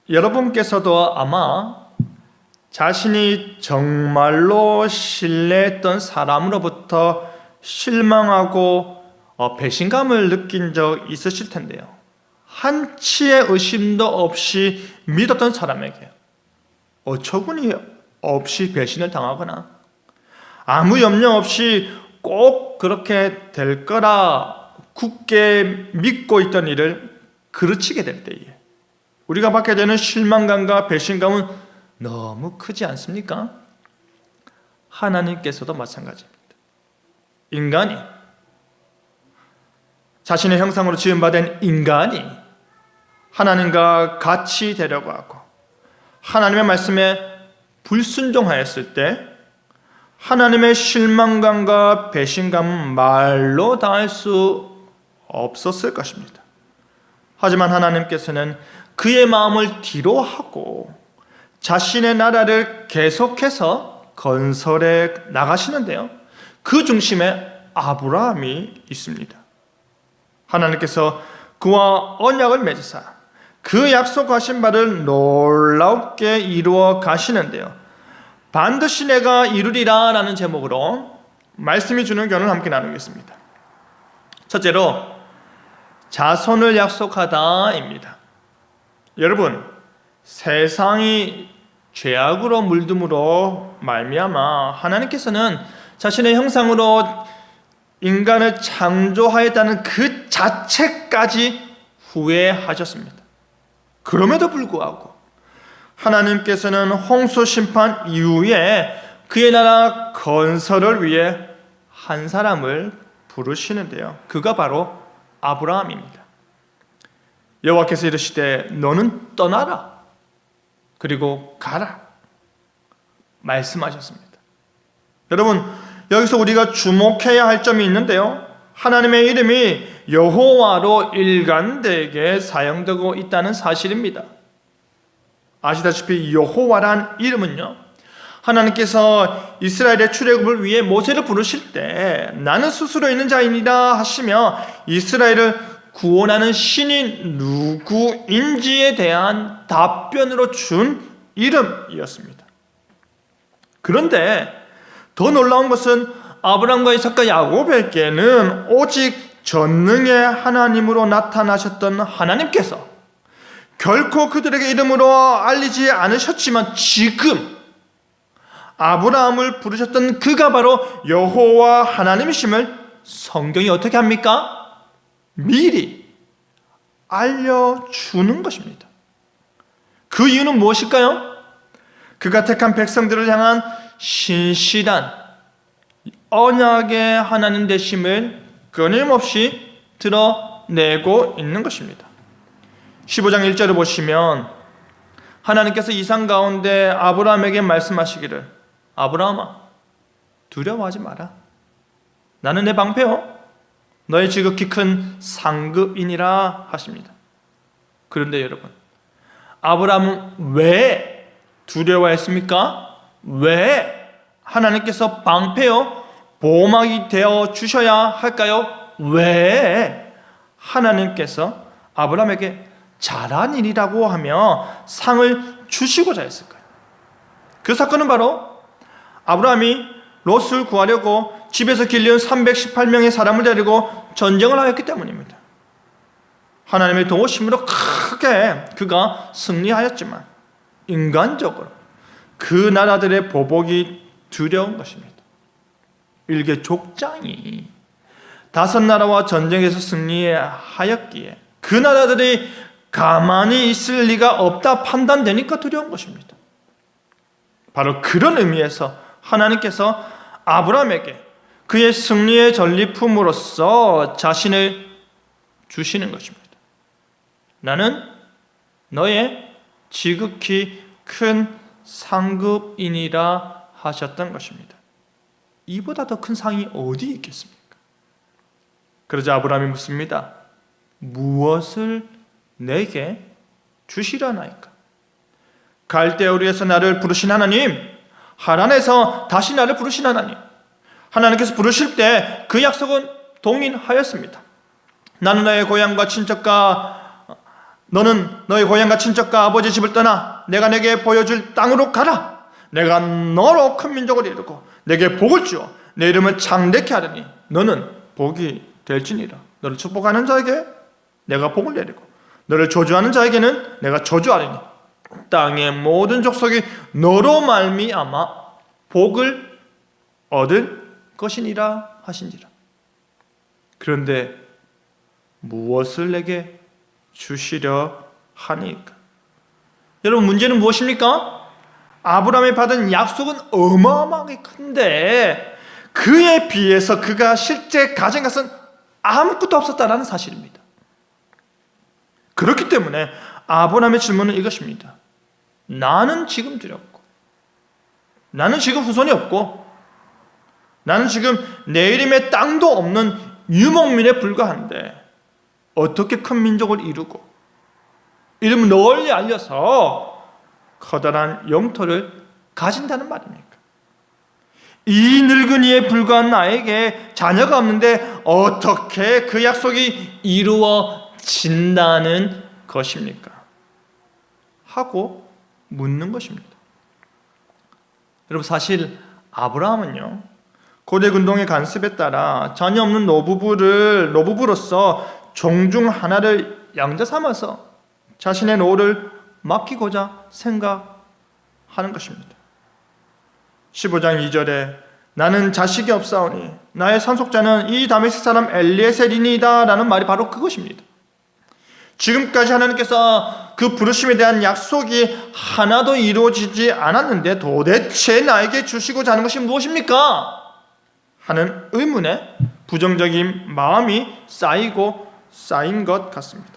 여러분께서도 아마 자신이 정말로 신뢰했던 사람으로부터 실망하고 배신감을 느낀 적 있으실 텐데요. 한치의 의심도 없이 믿었던 사람에게 어처구니 없이 배신을 당하거나 아무 염려 없이 꼭 그렇게 될 거라 굳게 믿고 있던 일을 그르치게 될 때에 우리가 받게 되는 실망감과 배신감은 너무 크지 않습니까? 하나님께서도 마찬가지입니다. 인간이, 자신의 형상으로 지음받은 인간이 하나님과 같이 되려고 하고 하나님의 말씀에 불순종하였을 때 하나님의 실망감과 배신감은 말로 다할 수 없었을 것입니다. 하지만 하나님께서는 그의 마음을 뒤로하고 자신의 나라를 계속해서 건설해 나가시는데요, 그 중심에 아브라함이 있습니다. 하나님께서 그와 언약을 맺으사 그 약속하신 바를 놀랍게 이루어 가시는데요, 반드시 내가 이루리라 라는 제목으로 말씀이 주는 교훈을 함께 나누겠습니다. 첫째로, 자손을 약속하다입니다. 여러분, 세상이 죄악으로 물듦으로 말미암아 하나님께서는 자신의 형상으로 인간을 창조하였다는 그 자체까지 후회하셨습니다. 그럼에도 불구하고 하나님께서는 홍수 심판 이후에 그의 나라 건설을 위해 한 사람을 부르시는데요, 그가 바로 아브라함입니다. 여호와께서 이르시되 너는 떠나라 그리고 가라 말씀하셨습니다. 여러분, 여기서 우리가 주목해야 할 점이 있는데요, 하나님의 이름이 여호와로 일관되게 사용되고 있다는 사실입니다. 아시다시피 여호와란 이름은요, 하나님께서 이스라엘의 출애굽을 위해 모세를 부르실 때 나는 스스로 있는 자이니라 하시며 이스라엘을 구원하는 신이 누구인지에 대한 답변으로 준 이름이었습니다. 그런데 더 놀라운 것은 아브라함과 이삭과 야곱에게는 오직 전능의 하나님으로 나타나셨던 하나님께서 결코 그들에게 이름으로 알리지 않으셨지만 지금 아브라함을 부르셨던 그가 바로 여호와 하나님이심을 성경이 어떻게 합니까? 미리 알려주는 것입니다. 그 이유는 무엇일까요? 그가 택한 백성들을 향한 신실한 언약의 하나님 되심을 끊임없이 드러내고 있는 것입니다. 15장 1절을 보시면 하나님께서 이상 가운데 아브라함에게 말씀하시기를 아브라함아, 두려워하지 마라. 나는 내 방패요 너의 지극히 큰 상급이니라 하십니다. 그런데 여러분, 아브라함은 왜 두려워했습니까? 왜 하나님께서 방패요 보호막이 되어 주셔야 할까요? 왜 하나님께서 아브라함에게 잘한 일이라고 하며 상을 주시고자 했을까요? 그 사건은 바로 아브라함이 롯을 구하려고 집에서 길리온 318명의 사람을 데리고 전쟁을 하였기 때문입니다. 하나님의 도우심으로 크게 그가 승리하였지만 인간적으로 그 나라들의 보복이 두려운 것입니다. 일개 족장이 5나라와 전쟁에서 승리하였기에 그 나라들이 가만히 있을 리가 없다 판단되니까 두려운 것입니다. 바로 그런 의미에서 하나님께서 아브라함에게 그의 승리의 전리품으로서 자신을 주시는 것입니다. 나는 너의 지극히 큰 상급이니라 하셨던 것입니다. 이보다 더 큰 상이 어디 있겠습니까? 그러자 아브라함이 묻습니다. 무엇을 내게 주시려나이까? 갈대우르에서 나를 부르신 하나님, 하란에서 다시 나를 부르신 하나님, 하나님께서 부르실 때 그 약속은 동일하였습니다. 나는 너의 고향과 친척과 너는 너의 고향과 친척과 아버지 집을 떠나 내가 내게 보여줄 땅으로 가라. 내가 너로 큰 민족을 이루고 내게 복을 주어 내 이름을 창대케 하리니 너는 복이 될지니라. 너를 축복하는 자에게 내가 복을 내리고 너를 저주하는 자에게는 내가 저주하리니 땅의 모든 족속이 너로 말미암아 복을 얻을 것이니라 하신지라. 그런데 무엇을 내게 주시려 하니까? 여러분, 문제는 무엇입니까? 아브라함이 받은 약속은 어마어마하게 큰데 그에 비해서 그가 실제 가진 것은 아무것도 없었다는 사실입니다. 그렇기 때문에 아브라함의 질문은 이것입니다. 나는 지금 두렵고 나는 지금 후손이 없고 나는 지금 내 이름의 땅도 없는 유목민에 불과한데 어떻게 큰 민족을 이루고 이름을 널리 알려서 커다란 영토를 가진다는 말입니까? 이 늙은이에 불과한 나에게 자녀가 없는데 어떻게 그 약속이 이루어진다는 것입니까? 하고 묻는 것입니다. 여러분, 사실 아브라함은요, 고대 근동의 관습에 따라 자녀 없는 노부부로서 종중 하나를 양자 삼아서 자신의 노를 맡기고자 생각하는 것입니다. 15장 2절에 나는 자식이 없사오니 나의 상속자는 이 다메섹 사람 엘리에셀이니이다 라는 말이 바로 그것입니다. 지금까지 하나님께서 그 부르심에 대한 약속이 하나도 이루어지지 않았는데 도대체 나에게 주시고자 하는 것이 무엇입니까? 하는 의문에 부정적인 마음이 쌓인 것 같습니다.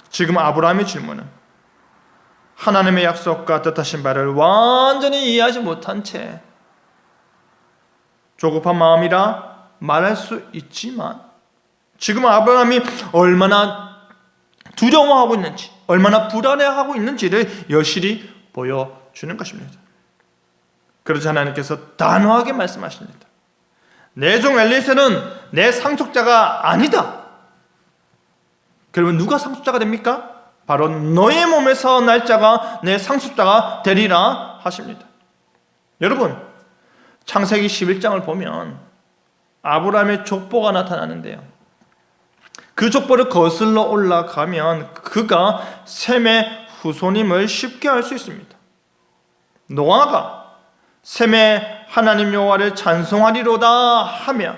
지금 아브라함의 질문은 하나님의 약속과 뜻하신 바를 완전히 이해하지 못한 채 조급한 마음이라 말할 수 있지만 지금 아브라함이 얼마나 두려워하고 있는지, 얼마나 불안해하고 있는지를 여실히 보여주는 것입니다. 그러자 하나님께서 단호하게 말씀하십니다. 내 종 엘리에셀은 내 상속자가 아니다. 그러면 누가 상속자가 됩니까? 바로 너의 몸에서 날 자가 내 상속자가 되리라 하십니다. 여러분, 창세기 11장을 보면 아브라함의 족보가 나타나는데요, 그 족보를 거슬러 올라가면 그가 셈의 후손임을 쉽게 알 수 있습니다. 노아가 셈의 하나님 여호와를 찬송하리로다 하며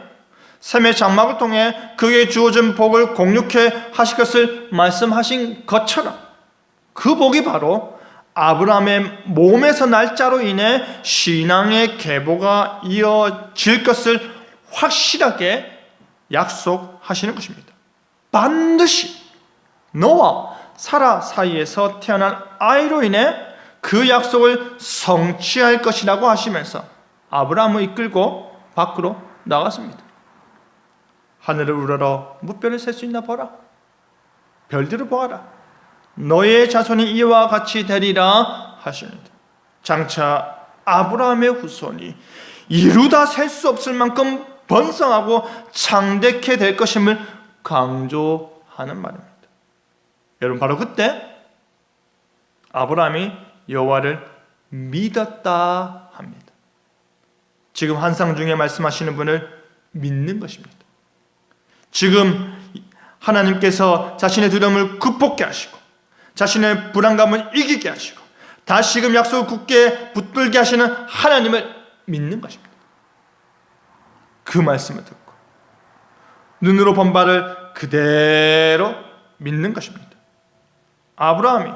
셈의 장막을 통해 그에게 주어진 복을 공유케 하실 것을 말씀하신 것처럼 그 복이 바로 아브라함의 몸에서 날짜로 인해 신앙의 계보가 이어질 것을 확실하게 약속하시는 것입니다. 반드시 너와 사라 사이에서 태어난 아이로 인해 그 약속을 성취할 것이라고 하시면서 아브라함을 이끌고 밖으로 나갔습니다. 하늘을 우러러 무별을 셀 수 있나 보라. 별들을 보아라. 너의 자손이 이와 같이 되리라 하십니다. 장차 아브라함의 후손이 이루다 셀 수 없을 만큼 번성하고 창대케 될 것임을 강조하는 말입니다. 여러분, 바로 그때 아브라함이 여호와를 믿었다 합니다. 지금 환상 중에 말씀하시는 분을 믿는 것입니다. 지금 하나님께서 자신의 두려움을 극복케 하시고 자신의 불안감을 이기게 하시고 다시금 약속을 굳게 붙들게 하시는 하나님을 믿는 것입니다. 그 말씀을 듣고 눈으로 본 바를 그대로 믿는 것입니다. 아브라함이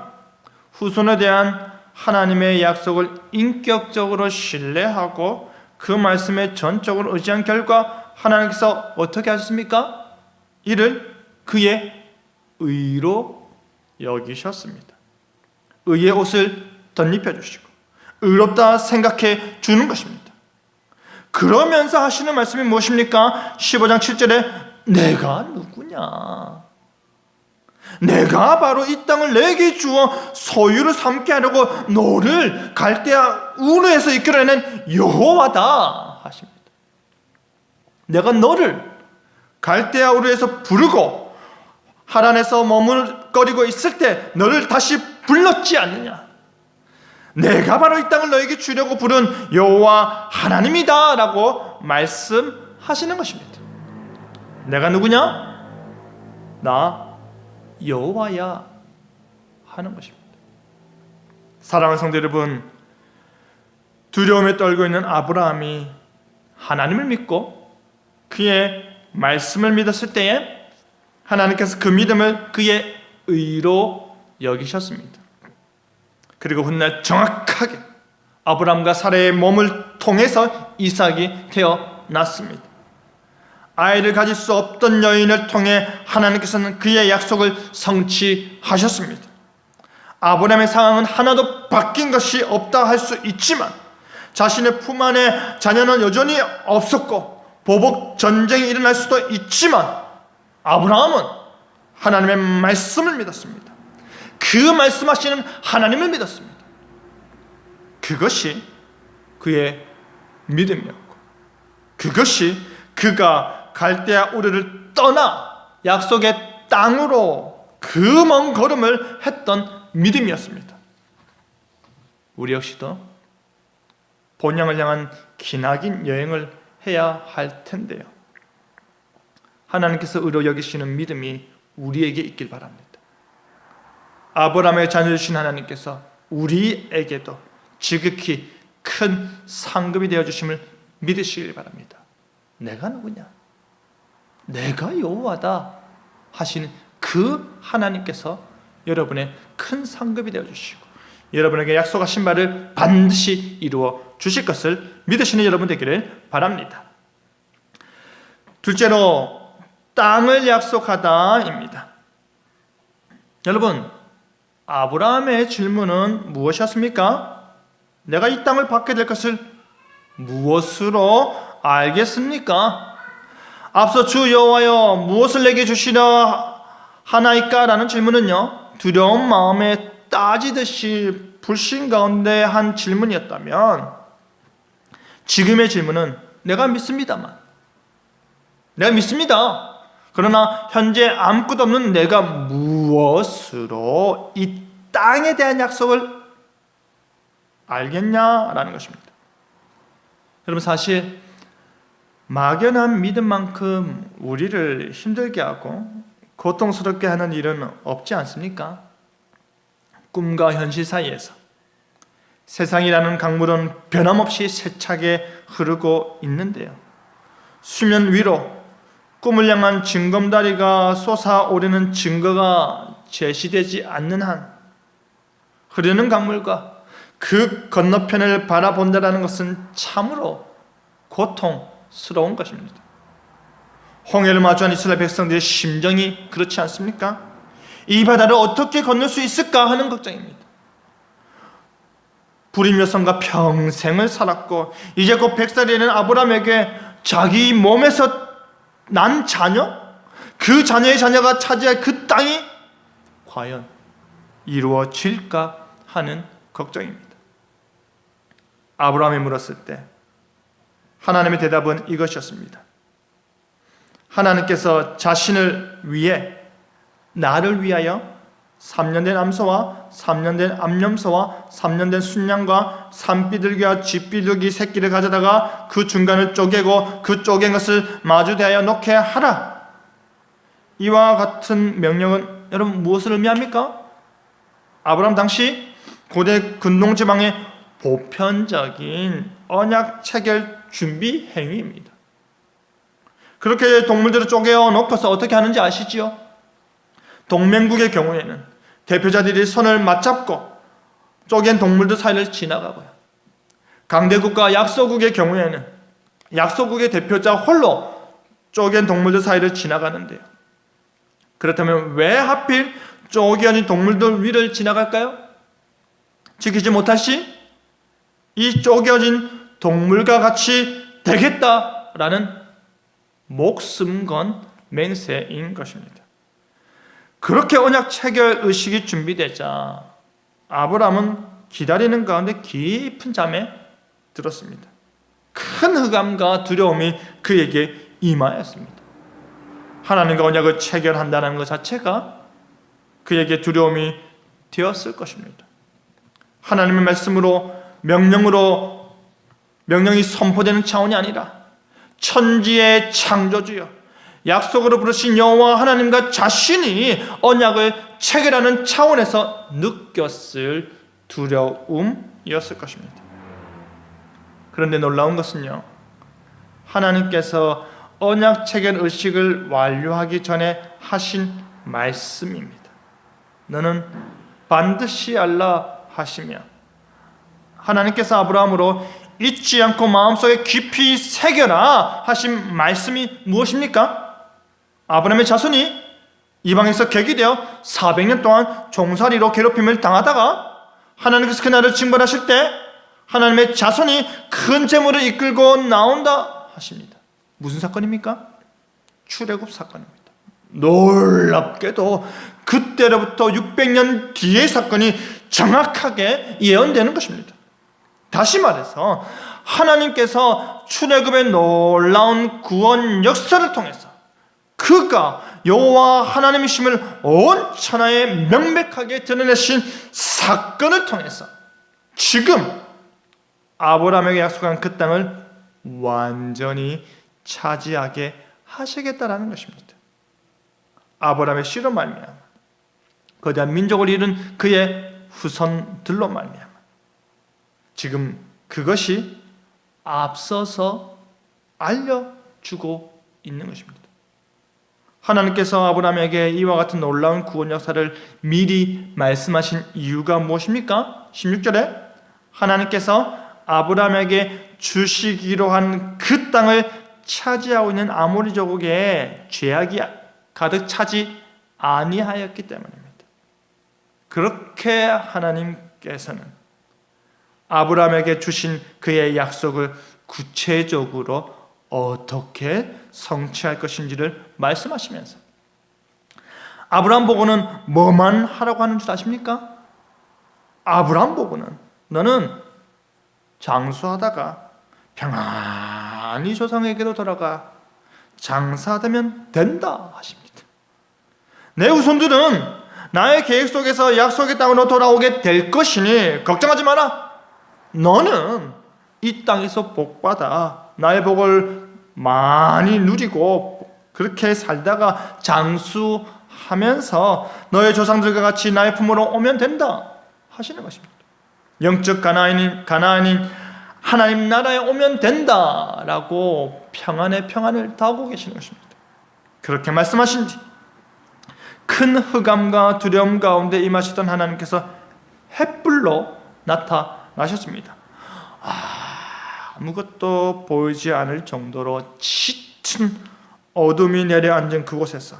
후손에 대한 하나님의 약속을 인격적으로 신뢰하고 그 말씀에 전적으로 의지한 결과 하나님께서 어떻게 하셨습니까? 이를 그의 의로 여기셨습니다. 의의 옷을 덧입혀 주시고 의롭다 생각해 주는 것입니다. 그러면서 하시는 말씀이 무엇입니까? 15장 7절에 내가 누구냐? 내가 바로 이 땅을 내게 주어 소유를 삼게 하려고 너를 갈대아 우르에서 이끌어낸 여호와다 하십니다. 내가 너를 갈대아 우르에서 부르고 하란에서 머물거리고 있을 때 너를 다시 불렀지 않느냐? 내가 바로 이 땅을 너에게 주려고 부른 여호와 하나님이다 라고 말씀하시는 것입니다. 내가 누구냐? 나 여호와야 하는 것입니다. 사랑하는 성도 여러분, 두려움에 떨고 있는 아브라함이 하나님을 믿고 그의 말씀을 믿었을 때에 하나님께서 그 믿음을 그의 의로 여기셨습니다. 그리고 훗날 정확하게 아브라함과 사라의 몸을 통해서 이삭이 태어났습니다. 아이를 가질 수 없던 여인을 통해 하나님께서는 그의 약속을 성취하셨습니다. 아브라함의 상황은 하나도 바뀐 것이 없다 할 수 있지만 자신의 품 안에 자녀는 여전히 없었고 보복 전쟁이 일어날 수도 있지만 아브라함은 하나님의 말씀을 믿었습니다. 그 말씀하시는 하나님을 믿었습니다. 그것이 그의 믿음이었고, 그것이 그가 갈대아 우르를 떠나 약속의 땅으로 그 먼 걸음을 했던 믿음이었습니다. 우리 역시도 본향을 향한 기나긴 여행을 해야 할 텐데요, 하나님께서 의로 여기시는 믿음이 우리에게 있길 바랍니다. 아브라함의 자녀 주신 하나님께서 우리에게도 지극히 큰 상급이 되어주심을 믿으시길 바랍니다. 내가 누구냐? 내가 여호와다 하시는 그 하나님께서 여러분의 큰 상급이 되어주시고 여러분에게 약속하신 바를 반드시 이루어 주실 것을 믿으시는 여러분 되기를 바랍니다. 둘째로 땅을 약속하다입니다. 여러분, 아브라함의 질문은 무엇이었습니까? 내가 이 땅을 받게 될 것을 무엇으로 알겠습니까? 앞서 주 여호와여 무엇을 내게 주시려 하나이까? 라는 질문은요, 두려운 마음에 따지듯이 불신 가운데 한 질문이었다면 지금의 질문은 내가 믿습니다만, 내가 믿습니다. 그러나 현재 아무것도 없는 내가 무엇으로 이 땅에 대한 약속을 알겠냐라는 것입니다. 여러분, 사실 막연한 믿음만큼 우리를 힘들게 하고 고통스럽게 하는 일은 없지 않습니까? 꿈과 현실 사이에서 세상이라는 강물은 변함없이 세차게 흐르고 있는데요, 수면 위로 꿈을 향한 징검다리가 솟아오르는 증거가 제시되지 않는 한 흐르는 강물과 그 건너편을 바라본다는 것은 참으로 고통스러운 것입니다. 홍해를 마주한 이스라엘 백성들의 심정이 그렇지 않습니까? 이 바다를 어떻게 건널 수 있을까 하는 걱정입니다. 불임 여성과 평생을 살았고 이제 곧 100살이 되는 아브라함에게 자기 몸에서 난 자녀, 그 자녀의 자녀가 차지할 그 땅이 과연 이루어질까 하는 걱정입니다. 아브라함이 물었을 때 하나님의 대답은 이것이었습니다. 하나님께서 자신을 위해, 나를 위하여 3년 된 암소와 3년 된 암염소와 3년 된 순양과 산비둘기와 쥐비둘기 새끼를 가져다가 그 중간을 쪼개고 그 쪼갠 것을 마주대하여 놓게 하라. 이와 같은 명령은 여러분 무엇을 의미합니까? 아브라함 당시 고대 근동지방의 보편적인 언약 체결 준비 행위입니다. 그렇게 동물들을 쪼개어 놓고서 어떻게 하는지 아시지요? 동맹국의 경우에는 대표자들이 손을 맞잡고 쪼갠 동물들 사이를 지나가고요, 강대국과 약소국의 경우에는 약소국의 대표자 홀로 쪼갠 동물들 사이를 지나가는데요, 그렇다면 왜 하필 쪼개어진 동물들 위를 지나갈까요? 지키지 못할 시 이 쪼개어진 동물과 같이 되겠다라는 목숨 건 맹세인 것입니다. 그렇게 언약 체결 의식이 준비되자 아브라함은 기다리는 가운데 깊은 잠에 들었습니다. 큰 흑암과 두려움이 그에게 임하였습니다. 하나님과 언약을 체결한다는 것 자체가 그에게 두려움이 되었을 것입니다. 하나님의 말씀으로 명령이 선포되는 차원이 아니라 천지의 창조주여 약속으로 부르신 여호와 하나님과 자신이 언약을 체결하는 차원에서 느꼈을 두려움이었을 것입니다. 그런데 놀라운 것은요, 하나님께서 언약 체결 의식을 완료하기 전에 하신 말씀입니다. 너는 반드시 알라 하시며, 하나님께서 아브라함으로 잊지 않고 마음속에 깊이 새겨라 하신 말씀이 무엇입니까? 아브라함의 자손이 이방에서 객이되어 400년 동안 종살이로 괴롭힘을 당하다가 하나님께서 그날을 징벌하실 때 하나님의 자손이 큰 재물을 이끌고 나온다 하십니다. 무슨 사건입니까? 출애굽 사건입니다. 놀랍게도 그때로부터 600년 뒤의 사건이 정확하게 예언되는 것입니다. 다시 말해서 하나님께서 출애굽의 놀라운 구원 역사를 통해서 그가 여호와 하나님이심을 온 천하에 명백하게 드러내신 사건을 통해서 지금 아브라함에게 약속한 그 땅을 완전히 차지하게 하시겠다라는 것입니다. 아브라함의 씨로 말미암아 거대한 민족을 이룬 그의 후손들로 말미암아 지금 그것이 앞서서 알려주고 있는 것입니다. 하나님께서 아브라함에게 이와 같은 놀라운 구원 역사를 미리 말씀하신 이유가 무엇입니까? 16절에 하나님께서 아브라함에게 주시기로 한 그 땅을 차지하고 있는 아모리 제국에 죄악이 가득 차지 아니하였기 때문입니다. 그렇게 하나님께서는 아브라함에게 주신 그의 약속을 구체적으로 어떻게 성취할 것인지를 말씀하시면서 아브라함 보고는 뭐만 하라고 하는 줄 아십니까? 아브라함 보고는 너는 장수하다가 평안히 조상에게로 돌아가 장사되면 된다 하십니다. 내 후손들은 나의 계획 속에서 약속의 땅으로 돌아오게 될 것이니 걱정하지 마라. 너는 이 땅에서 복받아 나의 복을 많이 누리고 그렇게 살다가 장수하면서 너의 조상들과 같이 나의 품으로 오면 된다 하시는 것입니다. 영적 가나안인 하나님 나라에 오면 된다라고 평안의 평안을 더하고 계시는 것입니다. 그렇게 말씀하신 뒤 큰 흑암과 두려움 가운데 임하시던 하나님께서 햇불로 나타나셨습니다. 아무것도 보이지 않을 정도로 짙은 어둠이 내려앉은 그곳에서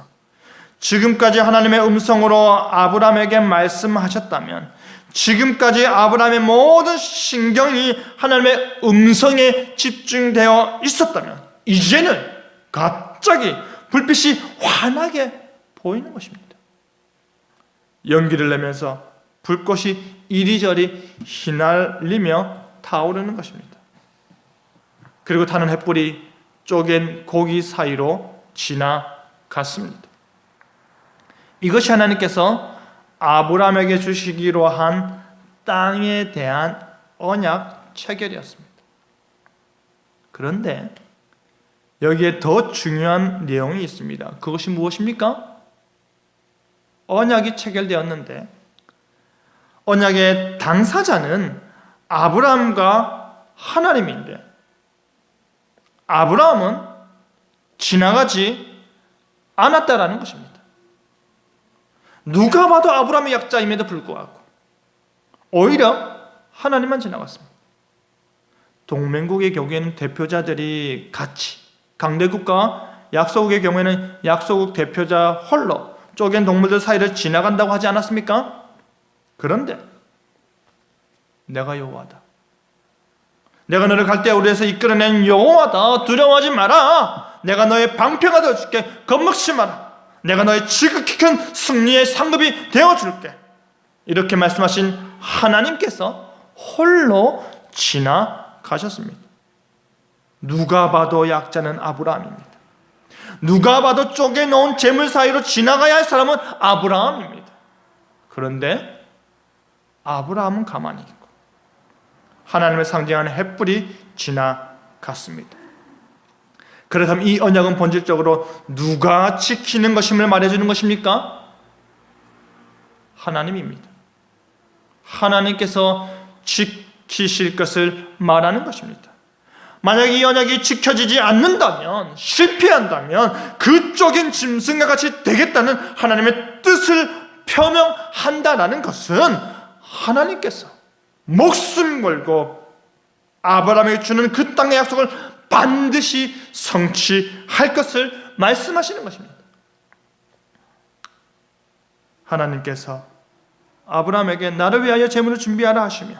지금까지 하나님의 음성으로 아브라함에게 말씀하셨다면, 지금까지 아브라함의 모든 신경이 하나님의 음성에 집중되어 있었다면, 이제는 갑자기 불빛이 환하게 보이는 것입니다. 연기를 내면서 불꽃이 이리저리 휘날리며 타오르는 것입니다. 그리고 타는 햇불이 쪼갠 고기 사이로 지나갔습니다. 이것이 하나님께서 아브라함에게 주시기로 한 땅에 대한 언약 체결이었습니다. 그런데 여기에 더 중요한 내용이 있습니다. 그것이 무엇입니까? 언약이 체결되었는데 언약의 당사자는 아브라함과 하나님인데 아브라함은 지나가지 않았다라는 것입니다. 누가 봐도 아브라함의 약자임에도 불구하고 오히려 하나님만 지나갔습니다. 동맹국의 경우에는 대표자들이 같이, 강대국과 약소국의 경우에는 약소국 대표자 홀로 쪼갠 동물들 사이를 지나간다고 하지 않았습니까? 그런데 내가 여호와다, 내가 너를 갈대아우르에서 이끌어낸 여호와다, 두려워하지 마라, 내가 너의 방패가 되어줄게, 겁먹지 마라, 내가 너의 지극히 큰 승리의 상급이 되어줄게, 이렇게 말씀하신 하나님께서 홀로 지나가셨습니다. 누가 봐도 약자는 아브라함입니다. 누가 봐도 쪼개놓은 재물 사이로 지나가야 할 사람은 아브라함입니다. 그런데 아브라함은 가만히 있고 하나님을 상징하는 횃불이 지나갔습니다. 그렇다면 이 언약은 본질적으로 누가 지키는 것임을 말해주는 것입니까? 하나님입니다. 하나님께서 지키실 것을 말하는 것입니다. 만약 이 언약이 지켜지지 않는다면, 실패한다면 그 쪼갠 짐승과 같이 되겠다는 하나님의 뜻을 표명한다라는 것은 하나님께서 목숨 걸고 아브라함에게 주는 그 땅의 약속을 반드시 성취할 것을 말씀하시는 것입니다. 하나님께서 아브라함에게 나를 위하여 재물을 준비하라 하시며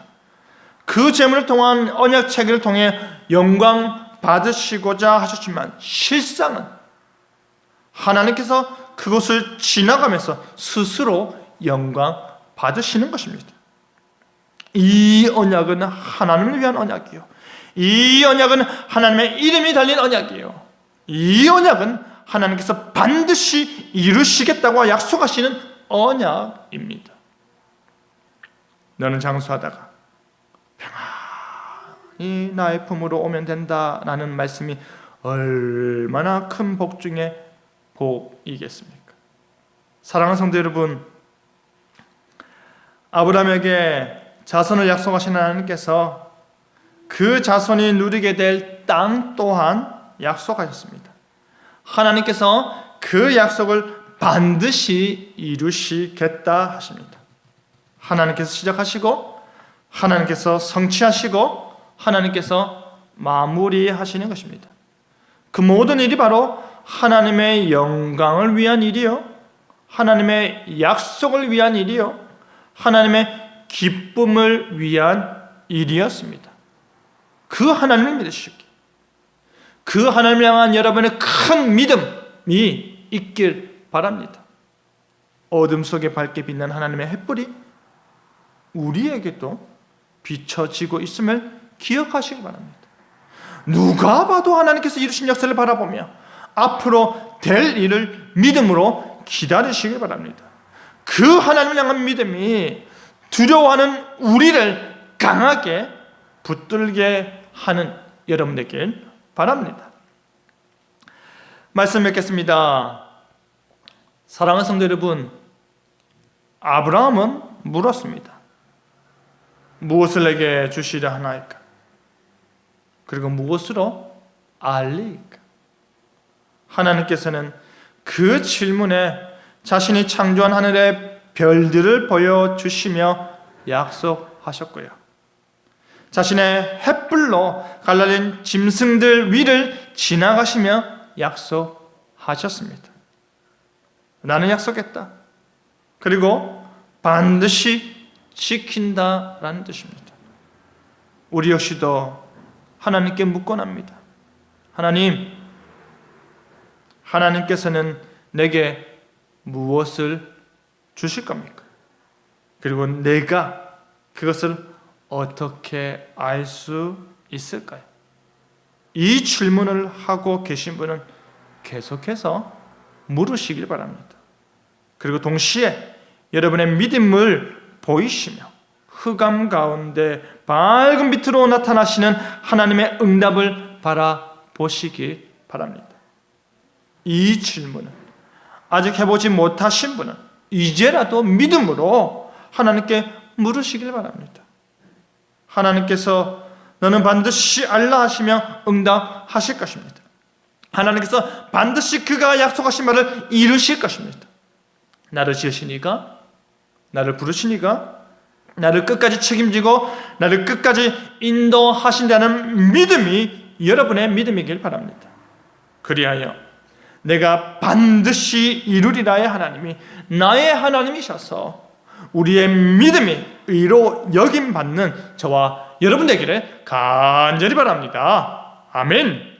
그 재물을 통한 언약 체계를 통해 영광 받으시고자 하셨지만 실상은 하나님께서 그것을 지나가면서 스스로 영광 받으시는 것입니다. 이 언약은 하나님을 위한 언약이요, 이 언약은 하나님의 이름이 달린 언약이요, 이 언약은 하나님께서 반드시 이루시겠다고 약속하시는 언약입니다. 너는 장수하다가 평안히 나의 품으로 오면 된다라는 말씀이 얼마나 큰 복 중에 복이겠습니까? 사랑하는 성도 여러분, 아브라함에게 자손을 약속하신 하나님께서 그 자손이 누리게 될 땅 또한 약속하셨습니다. 하나님께서 그 약속을 반드시 이루시겠다 하십니다. 하나님께서 시작하시고 하나님께서 성취하시고 하나님께서 마무리하시는 것입니다. 그 모든 일이 바로 하나님의 영광을 위한 일이요, 하나님의 약속을 위한 일이요, 하나님의 기쁨을 위한 일이었습니다. 그 하나님을 믿으시기, 그 하나님을 향한 여러분의 큰 믿음이 있길 바랍니다. 어둠 속에 밝게 빛난 하나님의 횃불이 우리에게도 비춰지고 있음을 기억하시기 바랍니다. 누가 봐도 하나님께서 이루신 역사를 바라보며 앞으로 될 일을 믿음으로 기다리시기 바랍니다. 그 하나님을 향한 믿음이 두려워하는 우리를 강하게 붙들게 하는 여러분 되길 바랍니다. 말씀 맺겠습니다. 사랑하는 성도 여러분, 아브라함은 물었습니다. 무엇을 내게 주시려 하나이까? 그리고 무엇으로 알리이까? 하나님께서는 그 질문에 자신이 창조한 하늘의 별들을 보여주시며 약속하셨고요, 자신의 횃불로 갈라진 짐승들 위를 지나가시며 약속하셨습니다. 나는 약속했다, 그리고 반드시 지킨다라는 뜻입니다. 우리 역시도 하나님께 묻곤합니다. 하나님, 하나님께서는 내게 무엇을 주실 겁니까? 그리고 내가 그것을 어떻게 알 수 있을까요? 이 질문을 하고 계신 분은 계속해서 물으시길 바랍니다. 그리고 동시에 여러분의 믿음을 보이시며 흑암 가운데 밝은 빛으로 나타나시는 하나님의 응답을 바라보시기 바랍니다. 이 질문은 아직 해보지 못하신 분은 이제라도 믿음으로 하나님께 물으시길 바랍니다. 하나님께서 너는 반드시 알라 하시며 응답하실 것입니다. 하나님께서 반드시 그가 약속하신 말을 이루실 것입니다. 나를 지으시니가, 나를 부르시니가, 나를 끝까지 책임지고 나를 끝까지 인도하신다는 믿음이 여러분의 믿음이길 바랍니다. 그리하여 내가 반드시 이루리라의 하나님이 나의 하나님이셔서 우리의 믿음이 의로 여김받는 저와 여러분 되기를 간절히 바랍니다. 아멘.